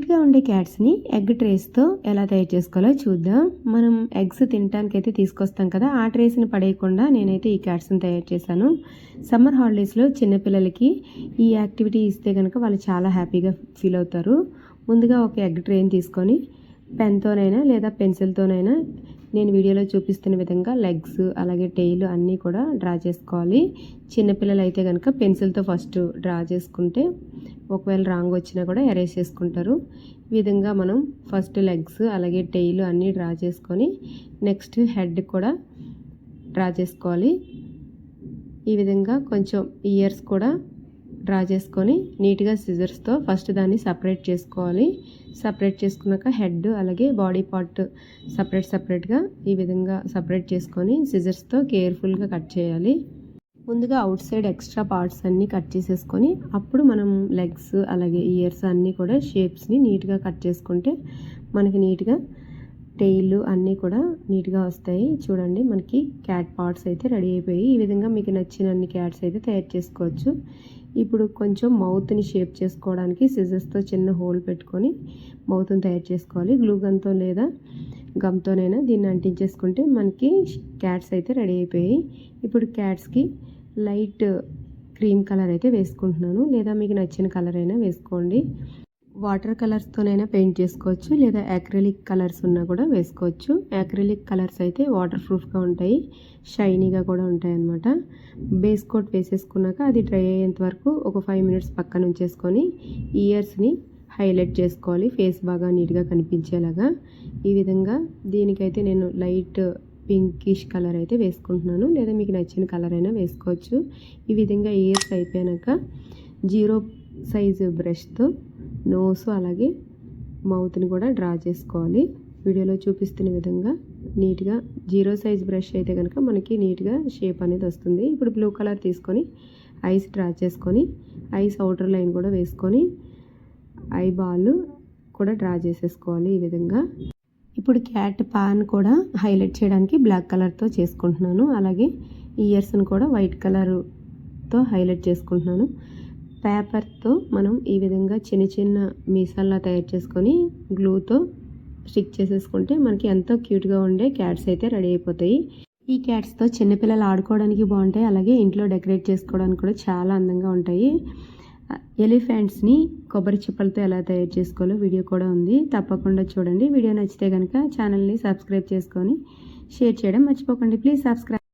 క్యూట్గా ఉండే క్యాట్స్ని ఎగ్ ట్రేస్తో ఎలా తయారు చేసుకోవాలో చూద్దాం. మనం ఎగ్స్ తినడానికి అయితే తీసుకొస్తాం కదా, ఆ ట్రేస్ని పడేయకుండా నేనైతే ఈ క్యాట్స్ని తయారు చేశాను. సమ్మర్ హాలిడేస్లో చిన్నపిల్లలకి ఈ యాక్టివిటీ ఇస్తే కనుక వాళ్ళు చాలా హ్యాపీగా ఫీల్ అవుతారు. ముందుగా ఒక ఎగ్ ట్రేని తీసుకొని పెన్తోనైనా లేదా పెన్సిల్తోనైనా నేను వీడియోలో చూపిస్తున్న విధంగా లెగ్స్ అలాగే టెయిల్ అన్నీ కూడా డ్రా చేసుకోవాలి. చిన్నపిల్లలు అయితే కనుక పెన్సిల్తో ఫస్ట్ డ్రా చేసుకుంటే ఒకవేళ రాంగ్ వచ్చినా కూడా ఎరేజ్ చేసుకుంటారు. ఈ విధంగా మనం ఫస్ట్ లెగ్స్ అలాగే టెయిల్ అన్నీ డ్రా చేసుకొని నెక్స్ట్ హెడ్ కూడా డ్రా చేసుకోవాలి. ఈ విధంగా కొంచెం ఇయర్స్ కూడా డ్రా చేసుకొని నీట్గా సిజర్స్తో ఫస్ట్ దాన్ని సపరేట్ చేసుకోవాలి. సపరేట్ చేసుకున్నాక హెడ్ అలాగే బాడీ పార్ట్ సపరేట్గా ఈ విధంగా సపరేట్ చేసుకొని సిజర్స్తో కేర్ఫుల్గా కట్ చేయాలి. ముందుగా అవుట్ సైడ్ ఎక్స్ట్రా పార్ట్స్ అన్నీ కట్ చేసేసుకొని అప్పుడు మనం లెగ్స్ అలాగే ఇయర్స్ అన్నీ కూడా షేప్స్ని నీట్గా కట్ చేసుకుంటే మనకి నీట్గా టెయిల్ అన్నీ కూడా నీట్గా వస్తాయి. చూడండి, మనకి క్యాట్ పార్ట్స్ అయితే రెడీ అయిపోయి ఈ విధంగా మీకు నచ్చిన అన్ని క్యాట్స్ అయితే తయారు చేసుకోవచ్చు. ఇప్పుడు కొంచెం మౌత్ని షేప్ చేసుకోవడానికి సిజర్స్తో చిన్న హోల్ పెట్టుకొని మౌత్ని తయారు చేసుకోవాలి. గ్లూ గన్తో లేదా గమ్తోనైనా దీన్ని అంటించేసుకుంటే మనకి క్యాట్స్ అయితే రెడీ అయిపోయాయి. ఇప్పుడు క్యాట్స్కి లైట్ క్రీమ్ కలర్ అయితే వేసుకుంటున్నాను, లేదా మీకు నచ్చిన కలర్ అయినా వేసుకోండి. వాటర్ కలర్స్తోనైనా పెయింట్ చేసుకోవచ్చు, లేదా యాక్రిలిక్ కలర్స్ ఉన్నా కూడా వేసుకోవచ్చు. యాక్రిలిక్ కలర్స్ అయితే వాటర్ ప్రూఫ్గా ఉంటాయి, షైనీగా కూడా ఉంటాయి అన్నమాట. బేస్ కోట్ వేసేసుకున్నాక అది డ్రై అయ్యేంత వరకు ఒక 5 minutes పక్కన ఉంచేసుకొని ఇయర్స్ని హైలైట్ చేసుకోవాలి, ఫేస్ బాగా నీట్గా కనిపించేలాగా. ఈ విధంగా దీనికైతే నేను లైట్ పింకిష్ కలర్ అయితే వేసుకుంటున్నాను, లేదా మీకు నచ్చిన కలర్ అయినా వేసుకోవచ్చు. ఈ విధంగా ఇయర్స్ అయిపోయాక 0 సైజు బ్రష్తో నోస్ అలాగే మౌత్ని కూడా డ్రా చేసుకోవాలి. వీడియోలో చూపిస్తున్న విధంగా నీట్గా 0 సైజ్ బ్రష్ అయితే కనుక మనకి నీట్గా షేప్ అనేది వస్తుంది. ఇప్పుడు బ్లూ కలర్ తీసుకొని ఐస్ డ్రా చేసుకొని ఐస్ అవుటర్ లైన్ కూడా వేసుకొని ఐ బాల్ కూడా డ్రా చేసేసుకోవాలి ఈ విధంగా. ఇప్పుడు క్యాట్ పాన్ కూడా హైలైట్ చేయడానికి బ్లాక్ కలర్తో చేసుకుంటున్నాను, అలాగే ఇయర్స్ని కూడా వైట్ కలర్తో హైలైట్ చేసుకుంటున్నాను. పేపర్తో మనం ఈ విధంగా చిన్న చిన్న మీసాల్లా తయారు చేసుకొని గ్లూతో స్టిక్ చేసేసుకుంటే మనకి ఎంతో క్యూట్గా ఉండే క్యాట్స్ అయితే రెడీ అయిపోతాయి. ఈ క్యాట్స్తో చిన్నపిల్లలు ఆడుకోవడానికి బాగుంటాయి, అలాగే ఇంట్లో డెకరేట్ చేసుకోవడానికి కూడా చాలా అందంగా ఉంటాయి. ఎలిఫెంట్స్ని కొబ్బరి చిప్పలతో ఎలా తయారు చేసుకోవాలో వీడియో కూడా ఉంది, తప్పకుండా చూడండి. వీడియో నచ్చితే కనుక ఛానల్ని సబ్స్క్రైబ్ చేసుకొని షేర్ చేయడం మర్చిపోకండి. Please subscribe.